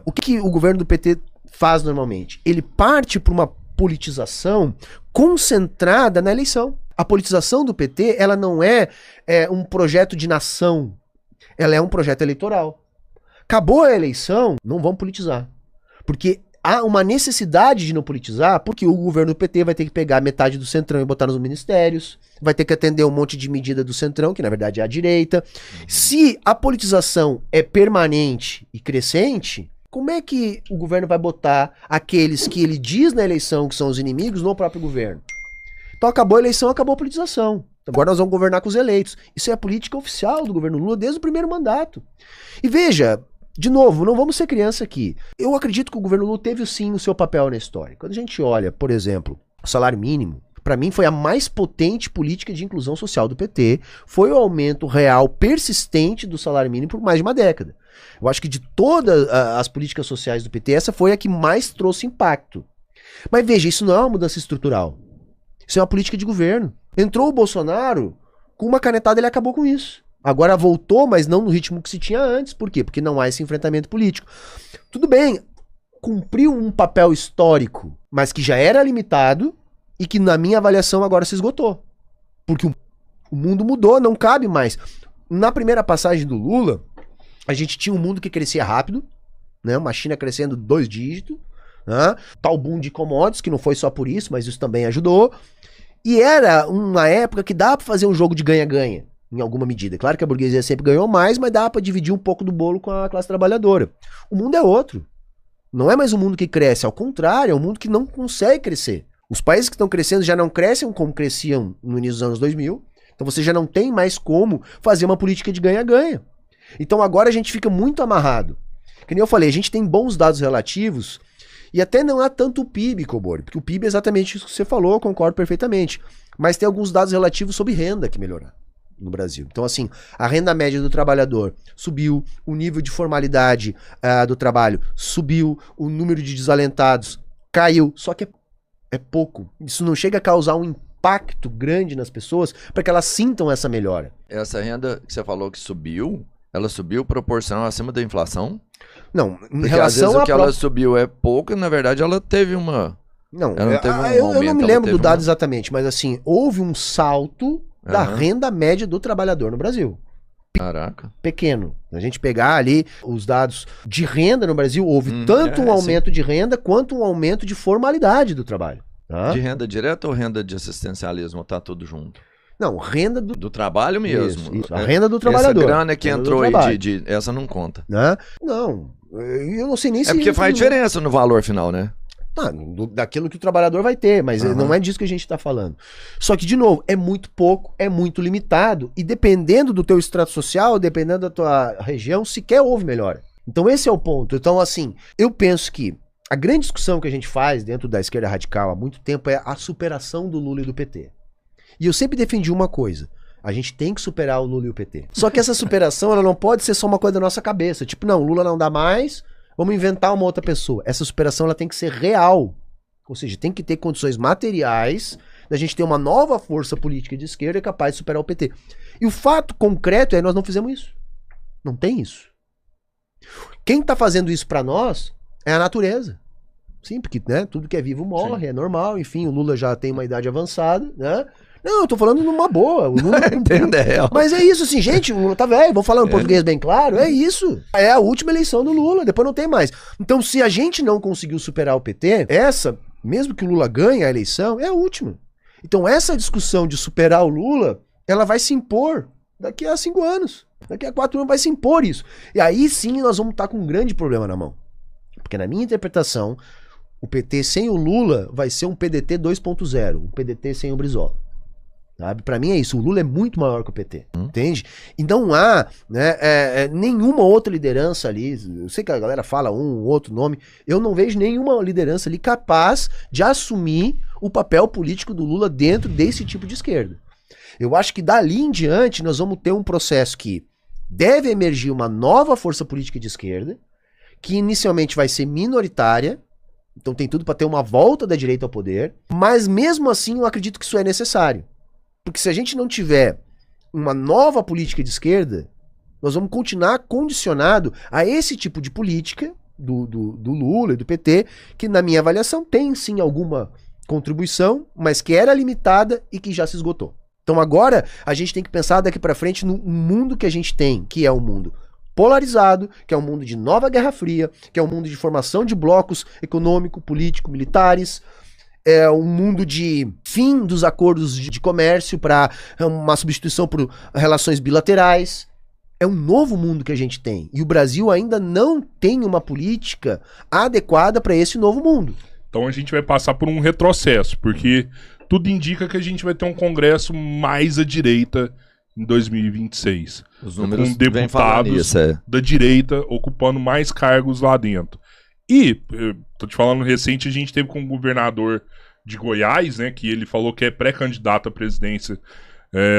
o que o governo do PT faz normalmente? Ele parte para uma politização concentrada na eleição. A politização do PT, ela não é um projeto de nação, ela é um projeto eleitoral. Acabou a eleição, não vamos politizar. Porque há uma necessidade de não politizar, porque o governo do PT vai ter que pegar metade do Centrão e botar nos ministérios, vai ter que atender um monte de medida do Centrão, que na verdade é a direita. Se a politização é permanente e crescente, como é que o governo vai botar aqueles que ele diz na eleição que são os inimigos no próprio governo? Então acabou a eleição, acabou a politização. Agora nós vamos governar com os eleitos. Isso é a política oficial do governo Lula desde o primeiro mandato. E veja, de novo, não vamos ser criança aqui. Eu acredito que o governo Lula teve sim o seu papel na história. Quando a gente olha, por exemplo, o salário mínimo, para mim foi a mais potente política de inclusão social do PT, foi o aumento real persistente do salário mínimo por mais de uma década. Eu acho que de todas as políticas sociais do PT, essa foi a que mais trouxe impacto. Mas veja, isso não é uma mudança estrutural. Isso é uma política de governo. Entrou o Bolsonaro, com uma canetada ele acabou com isso. Agora voltou, mas não no ritmo que se tinha antes. Por quê? Porque não há esse enfrentamento político. Tudo bem, cumpriu um papel histórico, mas que já era limitado e que na minha avaliação agora se esgotou. Porque o mundo mudou, não cabe mais. Na primeira passagem do Lula, a gente tinha um mundo que crescia rápido, né? Uma China crescendo 2 dígitos, né? Tal boom de commodities, que não foi só por isso, mas isso também ajudou. E era uma época que dá para fazer um jogo de ganha-ganha, em alguma medida. Claro que a burguesia sempre ganhou mais, mas dá para dividir um pouco do bolo com a classe trabalhadora. O mundo é outro. Não é mais um mundo que cresce, ao contrário, é um mundo que não consegue crescer. Os países que estão crescendo já não crescem como cresciam no início dos anos 2000, então você já não tem mais como fazer uma política de ganha-ganha. Então agora a gente fica muito amarrado. Que nem eu falei, a gente tem bons dados relativos e até não há tanto o PIB, Cobori, porque o PIB é exatamente isso que você falou, eu concordo perfeitamente. Mas tem alguns dados relativos sobre renda que melhoraram no Brasil. Então assim, a renda média do trabalhador subiu, o nível de formalidade do trabalho subiu, o número de desalentados caiu, só que é pouco. Isso não chega a causar um impacto grande nas pessoas para que elas sintam essa melhora. Essa renda que você falou que subiu, ela subiu proporcional acima da inflação? Não, em porque relação às vezes a o que ela subiu é pouco e na verdade ela teve uma... Não, eu não me lembro do dado exatamente, mas assim, houve um salto da renda média do trabalhador no Brasil. Caraca. Pequeno. A gente pegar ali os dados de renda no Brasil, houve tanto um aumento de renda quanto um aumento de formalidade do trabalho. Tá? De renda direta ou renda de assistencialismo? Tá tudo junto? Não, renda do trabalho mesmo. Isso. A renda do trabalhador. Essa grana que entrou aí essa não conta. Né? Não, eu não sei nem se... É porque faz diferença no valor final, né? Daquilo que o trabalhador vai ter, mas não é disso que a gente está falando. Só que, de novo, é muito pouco, é muito limitado, e dependendo do teu extrato social, dependendo da tua região, sequer houve melhora. Então esse é o ponto. Então, assim, eu penso que a grande discussão que a gente faz dentro da esquerda radical há muito tempo é a superação do Lula e do PT. E eu sempre defendi uma coisa: a gente tem que superar o Lula e o PT. Só que essa superação, ela não pode ser só uma coisa da nossa cabeça. Tipo, não, o Lula não dá mais, vamos inventar uma outra pessoa. Essa superação, ela tem que ser real. Ou seja, tem que ter condições materiais da gente ter uma nova força política de esquerda capaz de superar o PT. E o fato concreto é que nós não fizemos isso. Não tem isso. Quem tá fazendo isso pra nós é a natureza. Sim, porque né, tudo que é vivo morre, é normal. Enfim, o Lula já tem uma idade avançada, né? Não, eu tô falando numa boa. O Lula entende, é real. Mas é isso, assim, gente, o Lula tá velho, vamos falar em português bem claro, é isso. É a última eleição do Lula, depois não tem mais. Então, se a gente não conseguiu superar o PT, mesmo que o Lula ganhe a eleição, é a última. Então, essa discussão de superar o Lula, ela vai se impor daqui a 5 anos. Daqui a 4 anos vai se impor isso. E aí sim nós vamos estar com um grande problema na mão. Porque na minha interpretação, o PT sem o Lula vai ser um PDT 2.0, um PDT sem o Brizola. Sabe? Pra mim é isso, o Lula é muito maior que o PT, entende? E não há nenhuma outra liderança ali, eu sei que a galera fala um outro nome, eu não vejo nenhuma liderança ali capaz de assumir o papel político do Lula dentro desse tipo de esquerda. Eu acho que dali em diante nós vamos ter um processo que deve emergir uma nova força política de esquerda, que inicialmente vai ser minoritária, então tem tudo para ter uma volta da direita ao poder, mas mesmo assim eu acredito que isso é necessário. Porque se a gente não tiver uma nova política de esquerda, nós vamos continuar condicionado a esse tipo de política do Lula e do PT, que na minha avaliação tem sim alguma contribuição, mas que era limitada e que já se esgotou. Então agora a gente tem que pensar daqui para frente no mundo que a gente tem, que é um mundo polarizado, que é um mundo de nova Guerra Fria, que é um mundo de formação de blocos econômico, político, militares, é um mundo de fim dos acordos de comércio para uma substituição por relações bilaterais. É um novo mundo que a gente tem. E o Brasil ainda não tem uma política adequada para esse novo mundo. Então a gente vai passar por um retrocesso, porque tudo indica que a gente vai ter um Congresso mais à direita em 2026. Os números com deputados da direita ocupando mais cargos lá dentro. E, tô te falando recente, a gente teve com o governador de Goiás, né, que ele falou que é pré-candidato à presidência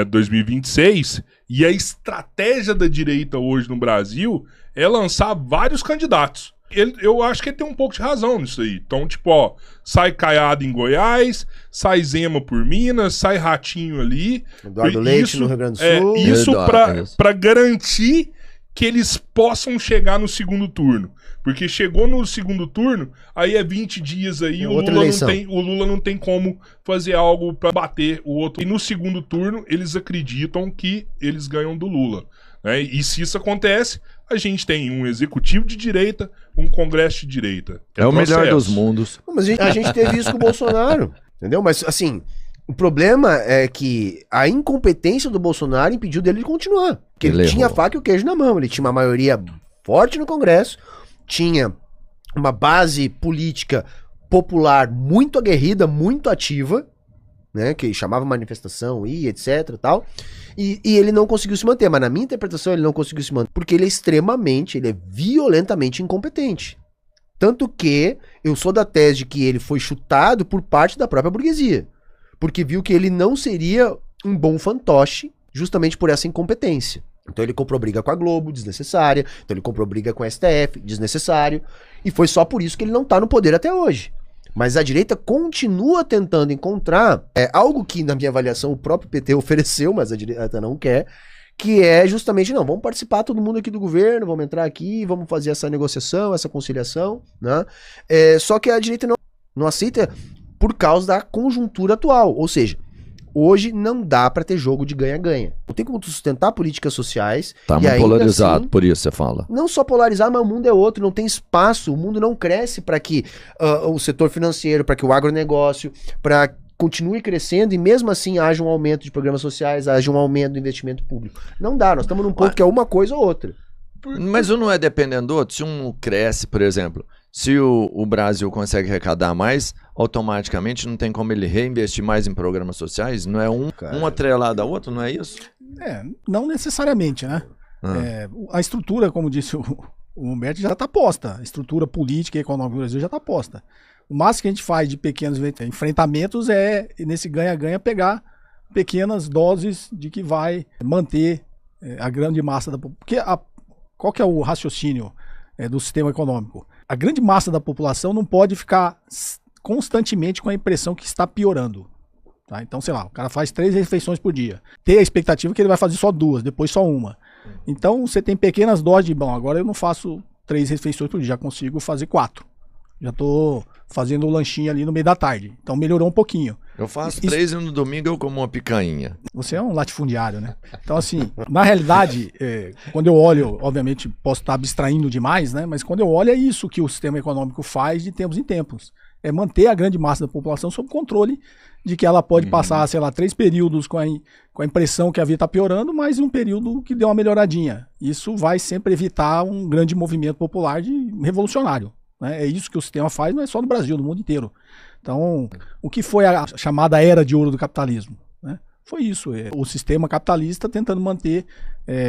2026, e a estratégia da direita hoje no Brasil é lançar vários candidatos. Eu acho que ele tem um pouco de razão nisso aí. Então, tipo, ó, sai Caiado em Goiás, sai Zema por Minas, sai Ratinho ali. Eduardo Leite no Rio Grande do Sul. Isso pra garantir que eles possam chegar no segundo turno. Porque chegou no segundo turno, aí é 20 dias aí, o Lula não tem como fazer algo pra bater o outro. E no segundo turno, eles acreditam que eles ganham do Lula. Né? E se isso acontece, a gente tem um executivo de direita, um congresso de direita. É o melhor dos mundos. Mas a gente teve isso com o Bolsonaro, entendeu? Mas, assim, o problema é que a incompetência do Bolsonaro impediu dele de continuar. Porque ele tinha a faca e o queijo na mão. Ele tinha uma maioria forte no Congresso, tinha uma base política popular muito aguerrida, muito ativa, né, que chamava manifestação e etc e tal, e ele não conseguiu se manter, mas na minha interpretação ele não conseguiu se manter, porque ele é violentamente incompetente. Tanto que eu sou da tese de que ele foi chutado por parte da própria burguesia, porque viu que ele não seria um bom fantoche justamente por essa incompetência. Então ele comprou briga com a Globo, desnecessária. Então ele comprou briga com a STF, desnecessário. E foi só por isso que ele não tá no poder até hoje. Mas a direita continua tentando encontrar algo que, na minha avaliação, o próprio PT ofereceu, mas a direita não quer, que é justamente, não, vamos participar todo mundo aqui do governo, vamos entrar aqui, vamos fazer essa negociação, essa conciliação, né? Só que a direita não aceita por causa da conjuntura atual. Ou seja, hoje não dá pra ter jogo de ganha-ganha. Não tem como tu sustentar políticas sociais. Tá muito polarizado, assim, por isso você fala. Não só polarizar, mas o mundo é outro, não tem espaço, o mundo não cresce para que o setor financeiro, para que o agronegócio, para continue crescendo e mesmo assim haja um aumento de programas sociais, haja um aumento do investimento público. Não dá, nós estamos num ponto que é uma coisa ou outra. Mas um não é dependendo do outro. Se um cresce, por exemplo, se o Brasil consegue arrecadar mais, automaticamente não tem como ele reinvestir mais em programas sociais? Não é um atrelado ao outro, não é isso? Não necessariamente, né? A estrutura, como disse o Humberto, já está posta. A estrutura política e econômica do Brasil já está posta. O máximo que a gente faz de pequenos enfrentamentos é, nesse ganha-ganha, pegar pequenas doses de que vai manter a grande massa da população. Porque qual que é o raciocínio do sistema econômico? A grande massa da população não pode ficar constantemente com a impressão que está piorando. Tá? Então, sei lá, o cara faz 3 refeições por dia. Tem a expectativa que ele vai fazer só 2, depois só 1. Então, você tem pequenas doses de, bom, agora eu não faço 3 refeições por dia, já consigo fazer 4. Já tô fazendo o lanchinho ali no meio da tarde. Então, melhorou um pouquinho. Eu faço 3 e no domingo eu como uma picanha. Você é um latifundiário, né? Então, assim, na realidade, quando eu olho, obviamente, posso estar abstraindo demais, né? Mas quando eu olho, é isso que o sistema econômico faz de tempos em tempos. É manter a grande massa da população sob controle de que ela pode passar, sei lá, 3 períodos com a impressão que a vida está piorando, mais um período que deu uma melhoradinha. Isso vai sempre evitar um grande movimento popular revolucionário. Né? É isso que o sistema faz, não é só no Brasil, no mundo inteiro. Então, o que foi a chamada era de ouro do capitalismo? Né? Foi isso, o sistema capitalista tentando manter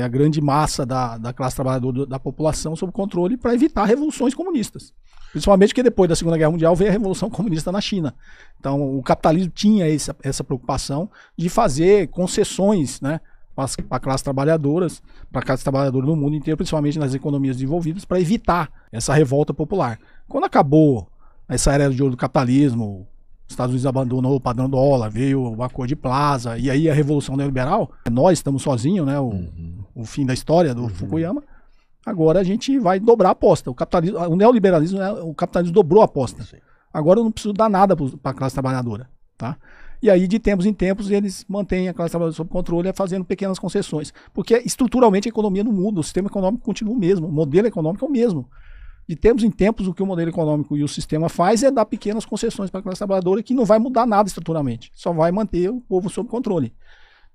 a grande massa da classe trabalhadora da população sob controle para evitar revoluções comunistas. Principalmente porque depois da Segunda Guerra Mundial veio a Revolução Comunista na China. Então, o capitalismo tinha essa preocupação de fazer concessões, né, para a classe trabalhadora no mundo inteiro, principalmente nas economias desenvolvidas, para evitar essa revolta popular. Quando acabou essa era de ouro do capitalismo, os Estados Unidos abandonou o padrão dólar, veio o Acordo de Plaza, e aí a Revolução Neoliberal, nós estamos sozinhos, né, o fim da história do Fukuyama. agora a gente vai dobrar a aposta. O neoliberalismo, o capitalismo dobrou a aposta. Agora eu não preciso dar nada para a classe trabalhadora, tá? E aí, de tempos em tempos, eles mantêm a classe trabalhadora sob controle, fazendo pequenas concessões. Porque estruturalmente a economia não muda, o sistema econômico continua o mesmo, o modelo econômico é o mesmo. De tempos em tempos, o que o modelo econômico e o sistema faz é dar pequenas concessões para a classe trabalhadora que não vai mudar nada estruturalmente, só vai manter o povo sob controle.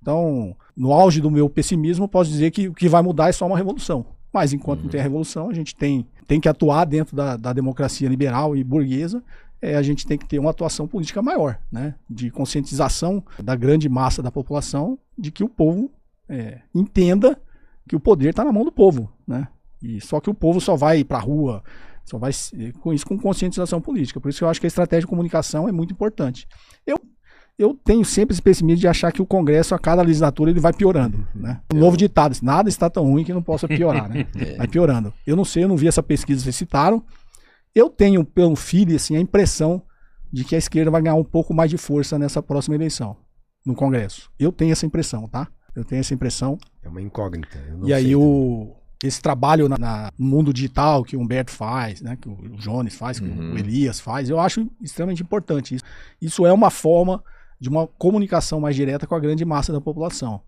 Então, no auge do meu pessimismo, posso dizer que o que vai mudar é só uma revolução. Mas enquanto não tem a revolução, a gente tem que atuar dentro da democracia liberal e burguesa. A gente tem que ter uma atuação política maior, né? De conscientização da grande massa da população de que o povo entenda que o poder está na mão do povo, né? E só que o povo só vai para a rua, só vai com isso com conscientização política. Por isso que eu acho que a estratégia de comunicação é muito importante. Eu tenho sempre esse pessimismo de achar que o Congresso, a cada legislatura, ele vai piorando, né? Um novo ditado, nada está tão ruim que não possa piorar, né? Vai piorando. Eu não sei, eu não vi essa pesquisa que vocês citaram. Eu tenho, pelo feeling, assim, a impressão de que a esquerda vai ganhar um pouco mais de força nessa próxima eleição, no Congresso. Eu tenho essa impressão, tá? Eu tenho essa impressão. É uma incógnita. Eu não e aí sei esse trabalho no mundo digital que o Humberto faz, né, que o Jones faz, que o Elias faz, eu acho extremamente importante. Isso é uma forma de uma comunicação mais direta com a grande massa da população.